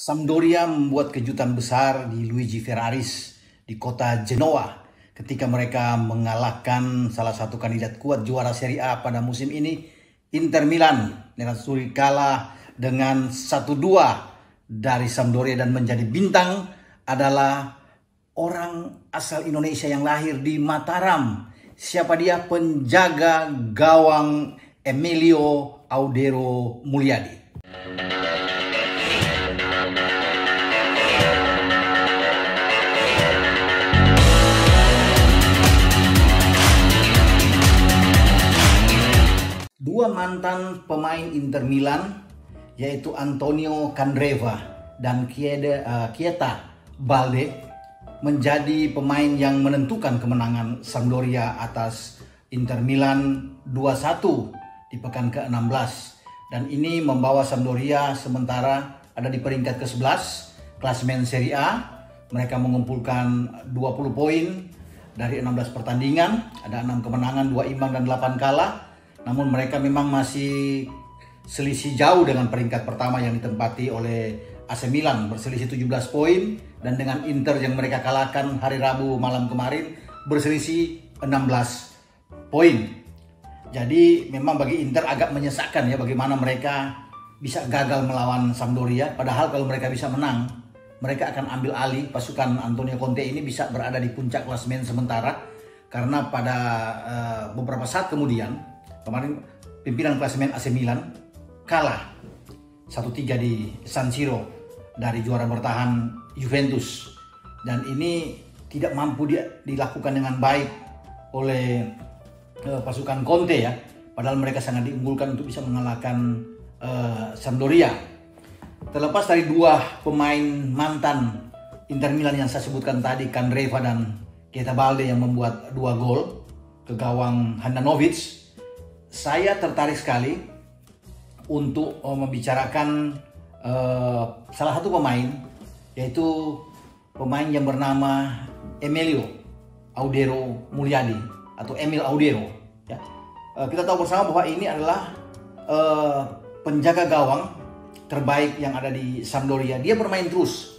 Sampdoria membuat kejutan besar di Luigi Ferraris di kota Genoa ketika mereka mengalahkan salah satu kandidat kuat juara Serie A pada musim ini, Inter Milan. Nerazzurri kalah dengan 1-2 dari Sampdoria dan menjadi bintang adalah orang asal Indonesia yang lahir di Mataram. Siapa dia? Penjaga gawang Emilio Audero Mulyadi. Dua mantan pemain Inter Milan, yaitu Antonio Candreva dan Keita Balde, menjadi pemain yang menentukan kemenangan Sampdoria atas Inter Milan 2-1 di pekan ke-16. Dan ini membawa Sampdoria sementara ada di peringkat ke-11 klasemen Serie A. Mereka mengumpulkan 20 poin dari 16 pertandingan, ada 6 kemenangan, 2 imbang dan 8 kalah. Namun mereka memang masih selisih jauh dengan peringkat pertama yang ditempati oleh AC Milan, berselisih 17 poin, dan dengan Inter yang mereka kalahkan hari Rabu malam kemarin berselisih 16 poin. Jadi memang bagi Inter agak menyesakkan ya bagaimana mereka bisa gagal melawan Sampdoria, padahal kalau mereka bisa menang, mereka akan ambil alih. Pasukan Antonio Conte ini bisa berada di puncak klasemen sementara, karena pada beberapa saat kemudian kemarin pimpinan klasemen AC Milan kalah 1-3 di San Siro dari juara bertahan Juventus, dan ini tidak mampu dilakukan dengan baik oleh pasukan Conte ya, padahal mereka sangat diunggulkan untuk bisa mengalahkan Sampdoria. Terlepas dari dua pemain mantan Inter Milan yang saya sebutkan tadi, Candreva dan Keita Balde yang membuat 2 gol ke gawang Handanovic, saya tertarik sekali untuk membicarakan salah satu pemain, yaitu pemain yang bernama Emilio Audero Mulyadi atau Emil Audero. Ya. Kita tahu bersama bahwa ini adalah penjaga gawang terbaik yang ada di Sampdoria. Dia bermain terus,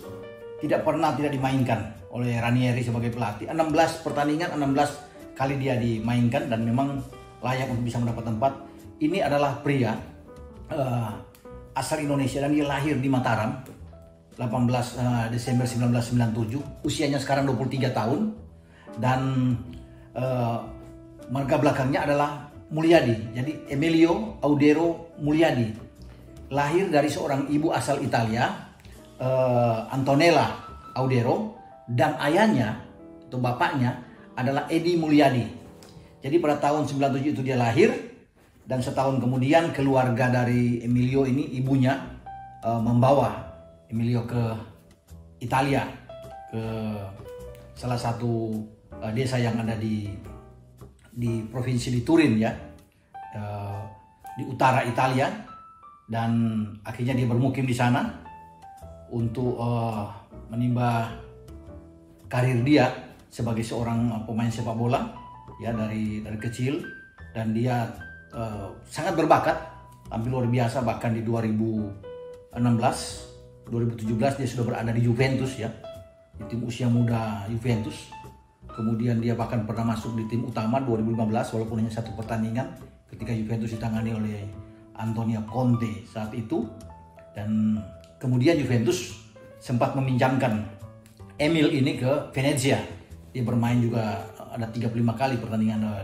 tidak pernah tidak dimainkan oleh Ranieri sebagai pelatih. 16 pertandingan, 16 kali dia dimainkan dan memang layak untuk bisa mendapat tempat. Ini adalah pria asal Indonesia dan dia lahir di Mataram 18 Desember 1997. Usianya sekarang 23 tahun dan marga belakangnya adalah Mulyadi. Jadi Emilio Audero Mulyadi lahir dari seorang ibu asal Italia, Antonella Audero, dan ayahnya atau bapaknya adalah Edi Mulyadi. Jadi pada tahun 97 itu dia lahir, dan setahun kemudian keluarga dari Emilio ini, ibunya membawa Emilio ke Italia, ke salah satu desa yang ada di provinsi di Turin ya, di utara Italia, dan akhirnya dia bermukim di sana untuk menimba karir dia sebagai seorang pemain sepak bola. Ya, dari kecil, dan dia sangat berbakat, tampil luar biasa. Bahkan di 2016, 2017 dia sudah berada di Juventus ya, di tim usia muda Juventus. Kemudian dia bahkan pernah masuk di tim utama 2015 walaupun hanya 1 pertandingan ketika Juventus ditangani oleh Antonio Conte saat itu. Dan kemudian Juventus sempat meminjamkan Emil ini ke Venezia. Dia bermain juga ada 35 kali pertandingan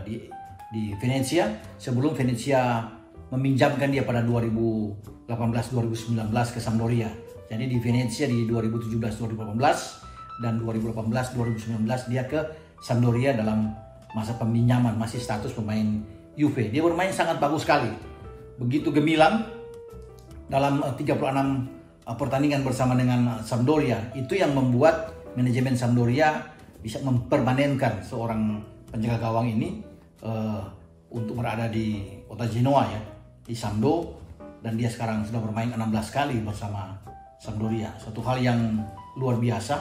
di Venezia sebelum Venezia meminjamkan dia pada 2018-2019 ke Sampdoria. Jadi di Venezia di 2017-2018 dan 2018-2019 dia ke Sampdoria dalam masa peminjaman, masih status pemain Juve. Dia bermain sangat bagus sekali, begitu gemilang dalam 36 pertandingan bersama dengan Sampdoria. Itu yang membuat manajemen Sampdoria bisa mempermanenkan seorang penjaga gawang ini untuk berada di kota Genoa ya, di Samdo, dan dia sekarang sudah bermain 16 kali bersama Sampdoria. Suatu hal yang luar biasa,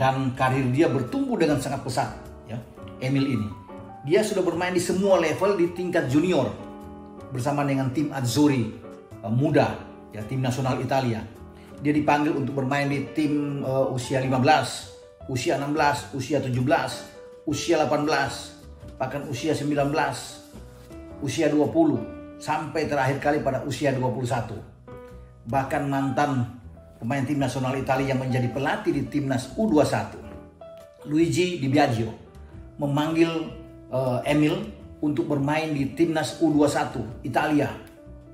dan karir dia bertumbuh dengan sangat pesat ya. Emil ini dia sudah bermain di semua level di tingkat junior bersama dengan tim Azzurri muda ya, tim nasional Italia. dia dipanggil untuk bermain di tim usia 15, usia 16, usia 17, usia 18, bahkan usia 19, usia 20, sampai terakhir kali pada usia 21. Bahkan mantan pemain tim nasional Italia yang menjadi pelatih di timnas U21, Luigi Di Biagio, memanggil Emil untuk bermain di timnas U21 Italia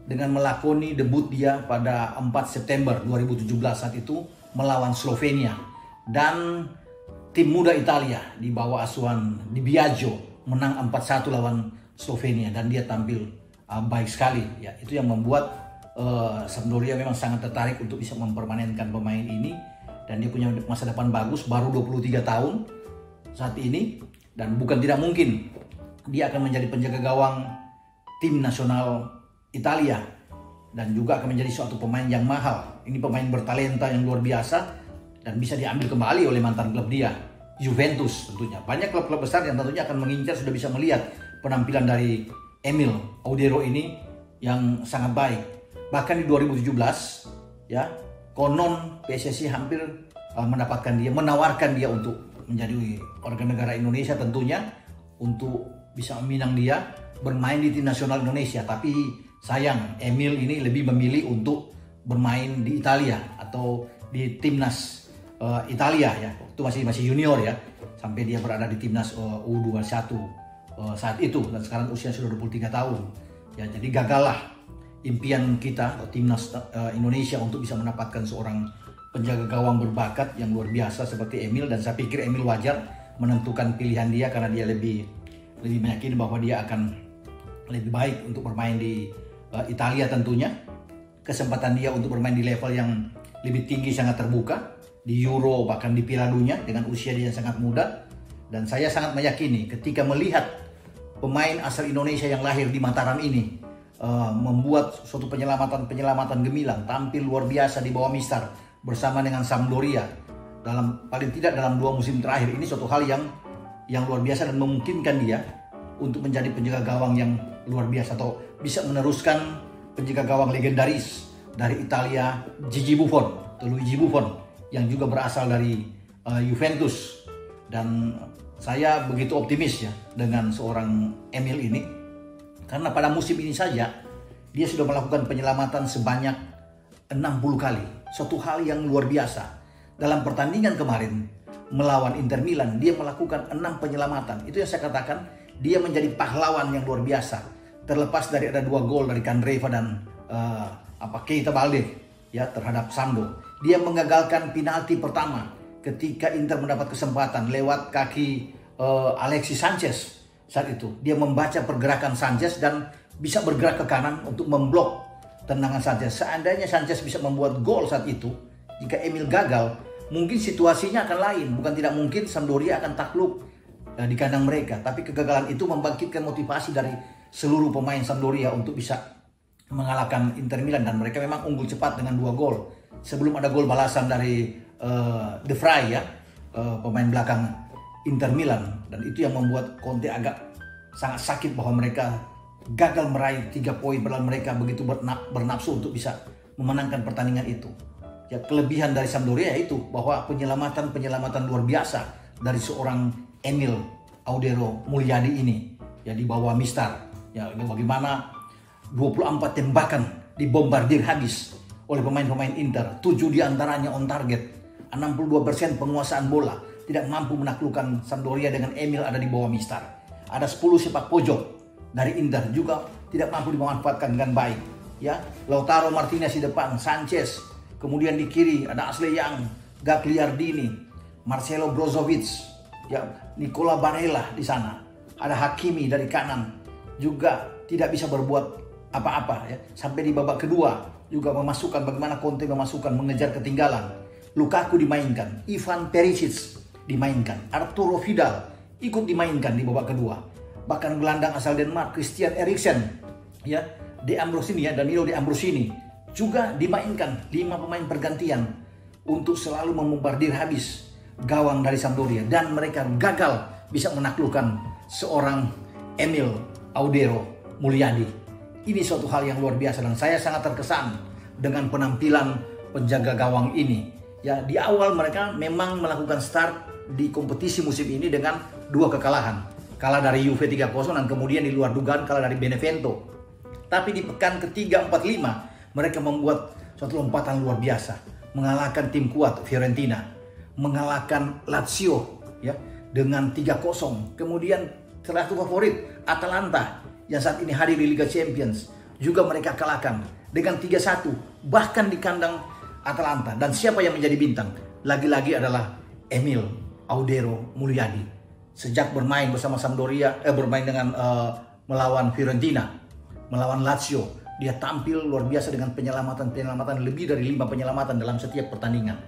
dengan melakoni debut dia pada 4 September 2017 saat itu melawan Slovenia. Dan tim muda Italia di bawah asuhan Di Biagio menang 4-1 lawan Slovenia dan dia tampil baik sekali. Ya, itu yang membuat Sampdoria memang sangat tertarik untuk bisa mempermanenkan pemain ini, dan dia punya masa depan bagus, baru 23 tahun saat ini, dan bukan tidak mungkin dia akan menjadi penjaga gawang tim nasional Italia dan juga akan menjadi suatu pemain yang mahal. Ini pemain bertalenta yang luar biasa dan bisa diambil kembali oleh mantan klub dia, Juventus tentunya. Banyak klub-klub besar yang tentunya akan mengincar, sudah bisa melihat penampilan dari Emil Audero ini yang sangat baik. Bahkan di 2017 ya, konon PSSI hampir menawarkan dia untuk menjadi warga negara Indonesia tentunya, untuk bisa meminang dia bermain di tim nasional Indonesia. Tapi sayang, Emil ini lebih memilih untuk bermain di Italia atau di timnas Italia ya. Itu masih junior ya, sampai dia berada di timnas U21 saat itu, dan sekarang usia sudah 23 tahun. Ya, jadi gagallah impian kita atau timnas Indonesia untuk bisa mendapatkan seorang penjaga gawang berbakat yang luar biasa seperti Emil. Dan saya pikir Emil wajar menentukan pilihan dia karena dia lebih meyakini bahwa dia akan lebih baik untuk bermain di Italia tentunya. Kesempatan dia untuk bermain di level yang lebih tinggi sangat terbuka, di Euro bahkan di Piala Dunia dengan usia dia yang sangat muda. Dan saya sangat meyakini ketika melihat pemain asal Indonesia yang lahir di Mataram ini membuat suatu penyelamatan gemilang, tampil luar biasa di bawah Mister bersama dengan Sampdoria paling tidak dalam 2 musim terakhir. Ini suatu hal yang luar biasa dan memungkinkan dia untuk menjadi penjaga gawang yang luar biasa, atau bisa meneruskan penjaga gawang legendaris dari Italia, Gigi Buffon atau Luigi Buffon, yang juga berasal dari Juventus. Dan saya begitu optimis ya dengan seorang Emil ini, karena pada musim ini saja dia sudah melakukan penyelamatan sebanyak 60 kali. Suatu hal yang luar biasa. Dalam pertandingan kemarin melawan Inter Milan, dia melakukan 6 penyelamatan. Itu yang saya katakan, dia menjadi pahlawan yang luar biasa. Terlepas dari ada 2 gol dari Candreva dan Keita Balde ya terhadap Sambo. Dia mengagalkan penalti pertama ketika Inter mendapat kesempatan lewat kaki Alexis Sanchez. Saat itu dia membaca pergerakan Sanchez dan bisa bergerak ke kanan untuk memblok tendangan Sanchez. Seandainya Sanchez bisa membuat gol saat itu, jika Emil gagal, mungkin situasinya akan lain. Bukan tidak mungkin Sampdoria akan takluk di kandang mereka. Tapi kegagalan itu membangkitkan motivasi dari seluruh pemain Sampdoria untuk bisa mengalahkan Inter Milan. Dan mereka memang unggul cepat dengan 2 gol. Sebelum ada gol balasan dari De Vrij ya, pemain belakang Inter Milan. Dan itu yang membuat Conte agak sangat sakit bahwa mereka gagal meraih 3 poin, padahal mereka begitu bernafsu untuk bisa memenangkan pertandingan itu. Ya, kelebihan dari Sampdoria itu bahwa penyelamatan luar biasa dari seorang Emil Audero Mulyadi ini ya di bawah Mister. Ya, bagaimana 24 tembakan dibombardir habis oleh pemain-pemain Inter, 7 diantaranya on target, 62% penguasaan bola, tidak mampu menaklukkan Sampdoria dengan Emil ada di bawah Mister. Ada 10 sepak pojok dari Inter juga tidak mampu dimanfaatkan dengan baik. Ya, Lautaro Martinez di depan, Sanchez, kemudian di kiri ada Ashley Young, Gagliardini, Marcelo Brozovic, ya, Nicola Barella di sana. Ada Hakimi dari kanan juga tidak bisa berbuat apa-apa ya. Sampai di babak kedua juga memasukkan, bagaimana Conte memasukkan, mengejar ketinggalan. Lukaku dimainkan, Ivan Perisic dimainkan, Arturo Vidal ikut dimainkan di babak kedua. Bahkan gelandang asal Denmark Christian Eriksen ya, De Ambrosini ya, Danilo De Ambrosini juga dimainkan, 5 pemain pergantian untuk selalu membombardir habis gawang dari Sampdoria, dan mereka gagal bisa menaklukkan seorang Emil Audero Mulyadi. Ini suatu hal yang luar biasa dan saya sangat terkesan dengan penampilan penjaga gawang ini. Ya, di awal mereka memang melakukan start di kompetisi musim ini dengan 2 kekalahan. Kalah dari Juve 3-0 dan kemudian di luar dugaan kalah dari Benevento. Tapi di pekan ketiga, 4, 5 mereka membuat suatu lompatan luar biasa, mengalahkan tim kuat Fiorentina, mengalahkan Lazio ya dengan 3-0. Kemudian salah satu favorit Atalanta yang saat ini hadir di Liga Champions juga mereka kalahkan dengan 3-1 bahkan di kandang Atalanta. Dan siapa yang menjadi bintang? Lagi-lagi adalah Emil Audero Mulyadi. Sejak bermain bersama Sampdoria, bermain dengan melawan Fiorentina, melawan Lazio, dia tampil luar biasa dengan penyelamatan lebih dari 5 penyelamatan dalam setiap pertandingan.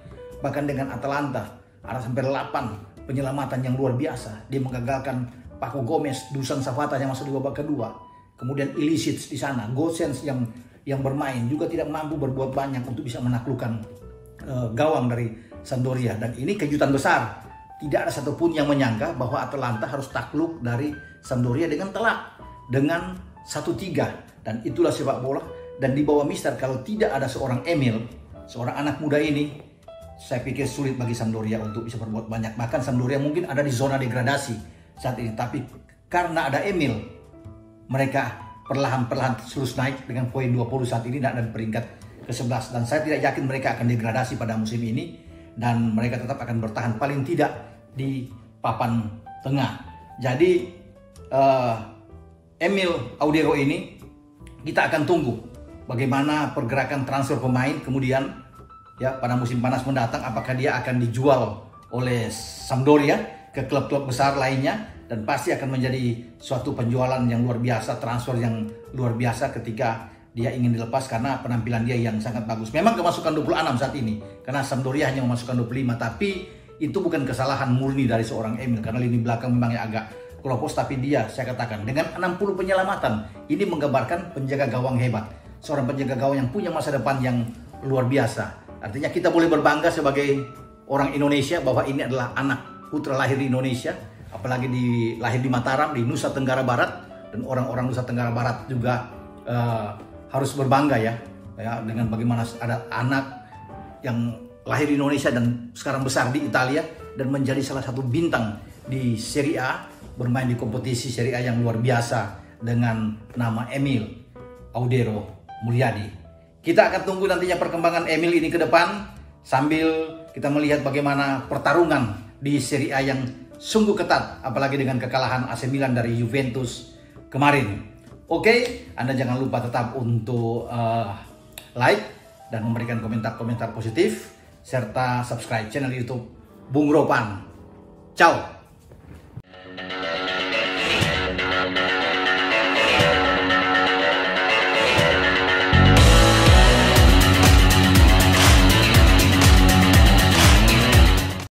Bahkan dengan Atalanta ada sampai 8 penyelamatan yang luar biasa. Dia menggagalkan Paco Gomez, Dusan Zapata yang masuk di babak kedua. Kemudian Ilicic di sana, Gosens yang bermain juga tidak mampu berbuat banyak untuk bisa menaklukkan gawang dari Sampdoria. Dan ini kejutan besar. Tidak ada satupun yang menyangka bahwa Atalanta harus takluk dari Sampdoria dengan telak, dengan 1-3. Dan itulah sepak bola. Dan di bawah Mister, kalau tidak ada seorang Emil, seorang anak muda ini, saya pikir sulit bagi Sampdoria untuk bisa berbuat banyak. Bahkan Sampdoria mungkin ada di zona degradasi saat ini. Tapi karena ada Emil, mereka perlahan-perlahan terus naik dengan poin 20 saat ini dan peringkat ke-11. Dan saya tidak yakin mereka akan degradasi pada musim ini. Dan mereka tetap akan bertahan paling tidak di papan tengah. Jadi Emil Audero ini kita akan tunggu bagaimana pergerakan transfer pemain kemudian ya pada musim panas mendatang, apakah dia akan dijual oleh Sampdoria ke klub-klub besar lainnya, dan pasti akan menjadi suatu penjualan yang luar biasa, transfer yang luar biasa ketika dia ingin dilepas karena penampilan dia yang sangat bagus. Memang kemasukan 26 saat ini karena Sampdoria hanya memasukkan 25, tapi itu bukan kesalahan murni dari seorang Emil karena lini belakang memangnya agak keropos. Tapi dia, saya katakan, dengan 60 penyelamatan ini menggambarkan penjaga gawang hebat, seorang penjaga gawang yang punya masa depan yang luar biasa. Artinya kita boleh berbangga sebagai orang Indonesia bahwa ini adalah anak putra lahir di Indonesia, apalagi lahir di Mataram, di Nusa Tenggara Barat. Dan orang-orang Nusa Tenggara Barat juga harus berbangga ya dengan bagaimana ada anak yang lahir di Indonesia dan sekarang besar di Italia dan menjadi salah satu bintang di Serie A, bermain di kompetisi Serie A yang luar biasa dengan nama Emil Audero Mulyadi. Kita akan tunggu nantinya perkembangan Emil ini ke depan sambil kita melihat bagaimana pertarungan di Serie A yang sungguh ketat, apalagi dengan kekalahan AC Milan dari Juventus kemarin. Oke, Anda jangan lupa tetap untuk like dan memberikan komentar-komentar positif serta subscribe channel YouTube Bung Ropan. Ciao.